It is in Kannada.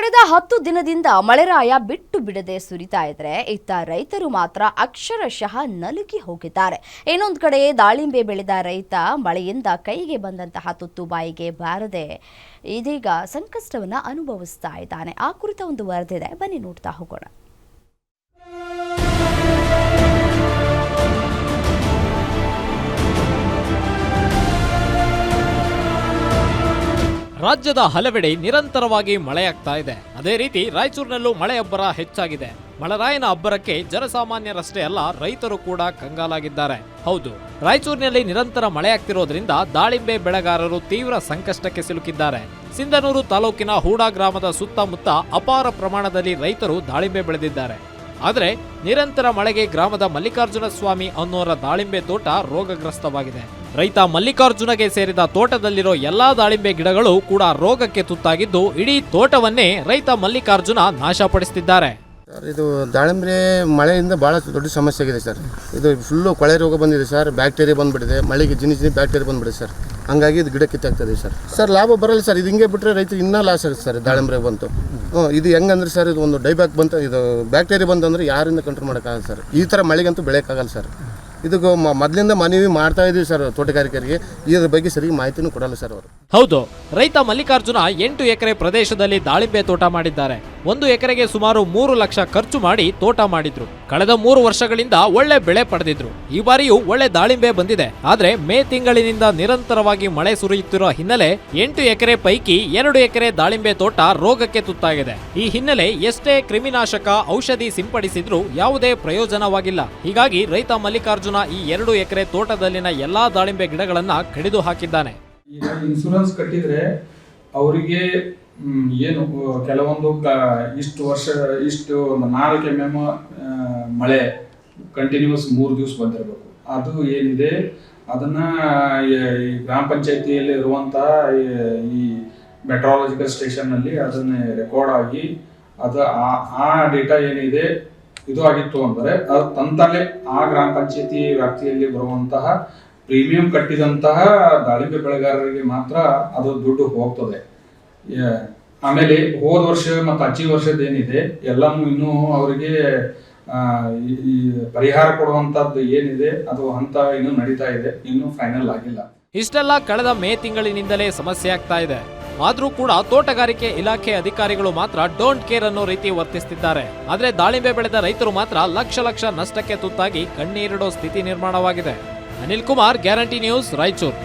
ಕಳೆದ 10 ದಿನದಿಂದ ಮಳೆರಾಯ ಬಿಟ್ಟು ಬಿಡದೆ ಸುರಿತಾ ಇದ್ರೆ ಇತ್ತ ರೈತರು ಮಾತ್ರ ಅಕ್ಷರಶಃ ನಲುಗಿ ಹೋಗಿದ್ದಾರೆ. ಇನ್ನೊಂದು ಕಡೆ ದಾಳಿಂಬೆ ಬೆಳೆದ ರೈತ ಮಳೆಯಿಂದ ಕೈಗೆ ಬಂದಂತಹ ತುತ್ತು ಬಾಯಿಗೆ ಬಾರದೆ ಇದೀಗ ಸಂಕಷ್ಟವನ್ನ ಅನುಭವಿಸ್ತಾ ಇದ್ದಾನೆ. ಆ ಕುರಿತ ಒಂದು ವರದಿದೆ, ಬನ್ನಿ ನೋಡ್ತಾ ಹೋಗೋಣ. ರಾಜ್ಯದ ಹಲವೆಡೆ ನಿರಂತರವಾಗಿ ಮಳೆಯಾಗ್ತಾ ಇದೆ. ಅದೇ ರೀತಿ ರಾಯಚೂರಿನಲ್ಲೂ ಮಳೆ ಅಬ್ಬರ ಹೆಚ್ಚಾಗಿದೆ. ಮಳೆರಾಯನ ಅಬ್ಬರಕ್ಕೆ ಜನಸಾಮಾನ್ಯರಷ್ಟೇ ಅಲ್ಲ, ರೈತರು ಕೂಡ ಕಂಗಾಲಾಗಿದ್ದಾರೆ. ಹೌದು, ರಾಯಚೂರಿನಲ್ಲಿ ನಿರಂತರ ಮಳೆಯಾಗ್ತಿರೋದ್ರಿಂದ ದಾಳಿಂಬೆ ಬೆಳೆಗಾರರು ತೀವ್ರ ಸಂಕಷ್ಟಕ್ಕೆ ಸಿಲುಕಿದ್ದಾರೆ. ಸಿಂಧನೂರು ತಾಲೂಕಿನ ಹೂಡಾ ಗ್ರಾಮದ ಸುತ್ತಮುತ್ತ ಅಪಾರ ಪ್ರಮಾಣದಲ್ಲಿ ರೈತರು ದಾಳಿಂಬೆ ಬೆಳೆದಿದ್ದಾರೆ. ಆದರೆ ನಿರಂತರ ಮಳೆಗೆ ಗ್ರಾಮದ ಮಲ್ಲಿಕಾರ್ಜುನ ಸ್ವಾಮಿ ಅನ್ನೋರ ದಾಳಿಂಬೆ ತೋಟ ರೋಗಗ್ರಸ್ತವಾಗಿದೆ. ರೈತ ಮಲ್ಲಿಕಾರ್ಜುನಗೆ ಸೇರಿದ ತೋಟದಲ್ಲಿರೋ ಎಲ್ಲಾ ದಾಳಿಂಬೆ ಗಿಡಗಳು ಕೂಡ ರೋಗಕ್ಕೆ ತುತ್ತಾಗಿದ್ದು ಇಡೀ ತೋಟವನ್ನೇ ರೈತ ಮಲ್ಲಿಕಾರ್ಜುನ ನಾಶಪಡಿಸುತ್ತಿದ್ದಾರೆ. ಸರ್, ಇದು ದಾಳಿಂಬೆ ಮಳೆಯಿಂದ ಭಾಳ ದೊಡ್ಡ ಸಮಸ್ಯೆ ಆಗಿದೆ ಸರ್. ಇದು ಫುಲ್ಲು ಕೊಳೆ ರೋಗ ಬಂದಿದೆ ಸರ್, ಬ್ಯಾಕ್ಟೀರಿಯಾ ಬಂದ್ಬಿಟ್ಟಿದೆ, ಮಳೆಗೆ ಜಿನಿ ಬ್ಯಾಕ್ಟೀರಿಯಾ ಬಂದ್ಬಿಟ್ಟಿದೆ ಸರ್. ಹಂಗಾಗಿ ಇದು ಗಿಡ ಕಿತ್ತಾಗ್ತದೆ ಸರ್. ಲಾಭ ಬರಲ್ಲ ಸರ್, ಇದು ಹಿಂಗೆ ಬಿಟ್ಟರೆ ರೈತರು ಇನ್ನೂ ಲಾಸ್ ಆಗುತ್ತೆ ಸರ್. ದಾಳಿಂಬೆ ಬಂತು ಇದು ಹೆಂಗಂದ್ರೆ ಸರ್, ಇದು ಒಂದು ಡೈಬ್ಯಾಕ್ ಬಂತು, ಇದು ಬ್ಯಾಕ್ಟೀರಿಯಾ ಬಂತಂದ್ರೆ ಯಾರಿಂದ ಕಂಟ್ರೋಲ್ ಮಾಡೋಕ್ಕಾಗಲ್ಲ ಸರ್. ಈ ಥರ ಮಳೆಗಂತೂ ಬೆಳೆಯೋಕ್ಕಾಗಲ್ಲ ಸರ್. ಇದಕ್ಕೆ ಮೊದಲಿಂದ ಮನವಿ ಮಾಡ್ತಾ ಇದೀವಿ ಸರ್ ತೋಟಗಾರಿಕೆಗೆ, ಇದ್ರ ಬಗ್ಗೆ ಸರಿ ಮಾಹಿತಿನೂ ಕೊಡಲ್ಲ ಸರ್ ಅವರು. ಹೌದು, ರೈತ ಮಲ್ಲಿಕಾರ್ಜುನ 8 ಎಕರೆ ಪ್ರದೇಶದಲ್ಲಿ ದಾಳಿಂಬೆ ತೋಟ ಮಾಡಿದ್ದಾರೆ. 1 ಎಕರೆಗೆ ಸುಮಾರು 3 ಲಕ್ಷ ಖರ್ಚು ಮಾಡಿ ತೋಟ ಮಾಡಿದ್ರು. ಕಳೆದ 3 ವರ್ಷಗಳಿಂದ ಒಳ್ಳೆ ಬೆಳೆ ಪಡೆದಿದ್ರು. ಈ ಬಾರಿಯೂ ಒಳ್ಳೆ ದಾಳಿಂಬೆ ಬಂದಿದೆ. ಆದ್ರೆ ಮೇ ತಿಂಗಳಿನಿಂದ ನಿರಂತರವಾಗಿ ಮಳೆ ಸುರಿಯುತ್ತಿರುವ ಹಿನ್ನೆಲೆ 8 ಎಕರೆ ಪೈಕಿ 2 ಎಕರೆ ದಾಳಿಂಬೆ ತೋಟ ರೋಗಕ್ಕೆ ತುತ್ತಾಗಿದೆ. ಈ ಹಿನ್ನೆಲೆ ಎಷ್ಟೇ ಕ್ರಿಮಿನಾಶಕ ಔಷಧಿ ಸಿಂಪಡಿಸಿದ್ರೂ ಯಾವುದೇ ಪ್ರಯೋಜನವಾಗಿಲ್ಲ. ಹೀಗಾಗಿ ರೈತ ಮಲ್ಲಿಕಾರ್ಜುನ ಈ 2 ಎಕರೆ ತೋಟದಲ್ಲಿನ ಎಲ್ಲಾ ದಾಳಿಂಬೆ ಗಿಡಗಳನ್ನ ಕಡಿದು ಹಾಕಿದ್ದಾನೆ. ಈಗ ಇನ್ಶೂರೆನ್ಸ್ ಕಟ್ಟಿದ್ರೆ ಅವರಿಗೆ ಏನು ಕೆಲವೊಂದು ಇಷ್ಟು ವರ್ಷ ಇಷ್ಟು 4 mm ಮಳೆ ಕಂಟಿನ್ಯೂಸ್ 3 ದಿವಸ ಬಂದಿರಬೇಕು. ಅದು ಏನಿದೆ ಅದನ್ನ ಈ ಗ್ರಾಮ ಪಂಚಾಯತಿಯಲ್ಲಿ ಇರುವಂತಹ ಈ ಮೆಟ್ರಾಲಜಿಕಲ್ ಸ್ಟೇಷನ್ ನಲ್ಲಿ ಅದನ್ನ ರೆಕಾರ್ಡ್ ಆಗಿ ಅದು ಆ ಡೇಟಾ ಏನಿದೆ ಇದು ಆಗಿತ್ತು ಅಂದರೆ ಅದು ತಂತಲೇ ಆ ಗ್ರಾಮ ಪಂಚಾಯತಿ ವ್ಯಾಪ್ತಿಯಲ್ಲಿ ಬರುವಂತಹ ಪ್ರೀಮಿಯಂ ಕಟ್ಟಿದಂತಹ ದಾಳಿಂಬೆ ಬೆಳೆಗಾರರಿಗೆ ಮಾತ್ರ ಅದು ದುಡ್ಡು ಹೋಗ್ತದೆ. ಆಮೇಲೆ ಹೋದ ವರ್ಷ ಮತ್ತು ಅಚ್ಚಿ ವರ್ಷದ ಏನಿದೆ ಎಲ್ಲನೂ ಇನ್ನೂ ಅವರಿಗೆ ಈ ಪರಿಹಾರ ಕೊಡುವಂತದ್ದು ಏನಿದೆ ಅದು ಹಂತ ಇನ್ನೂ ನಡೀತಾ ಇದೆ, ಇನ್ನೂ ಫೈನಲ್ ಆಗಿಲ್ಲ. ಇಷ್ಟೆಲ್ಲ ಕಳೆದ ಮೇ ತಿಂಗಳಿನಿಂದಲೇ ಸಮಸ್ಯೆ ಆಗ್ತಾ ಇದೆ. ಆದ್ರೂ ಕೂಡ ತೋಟಗಾರಿಕೆ ಇಲಾಖೆ ಅಧಿಕಾರಿಗಳು ಮಾತ್ರ ಡೋಂಟ್ ಕೇರ್ ಅನ್ನೋ ರೀತಿ ವರ್ತಿಸುತ್ತಿದ್ದಾರೆ. ಆದ್ರೆ ದಾಳಿಂಬೆ ಬೆಳೆದ ರೈತರು ಮಾತ್ರ ಲಕ್ಷ ನಷ್ಟಕ್ಕೆ ತುತ್ತಾಗಿ ಕಣ್ಣೀರಿಡೋ ಸ್ಥಿತಿ ನಿರ್ಮಾಣವಾಗಿದೆ. Anil Kumar, guarantee news, Raichur.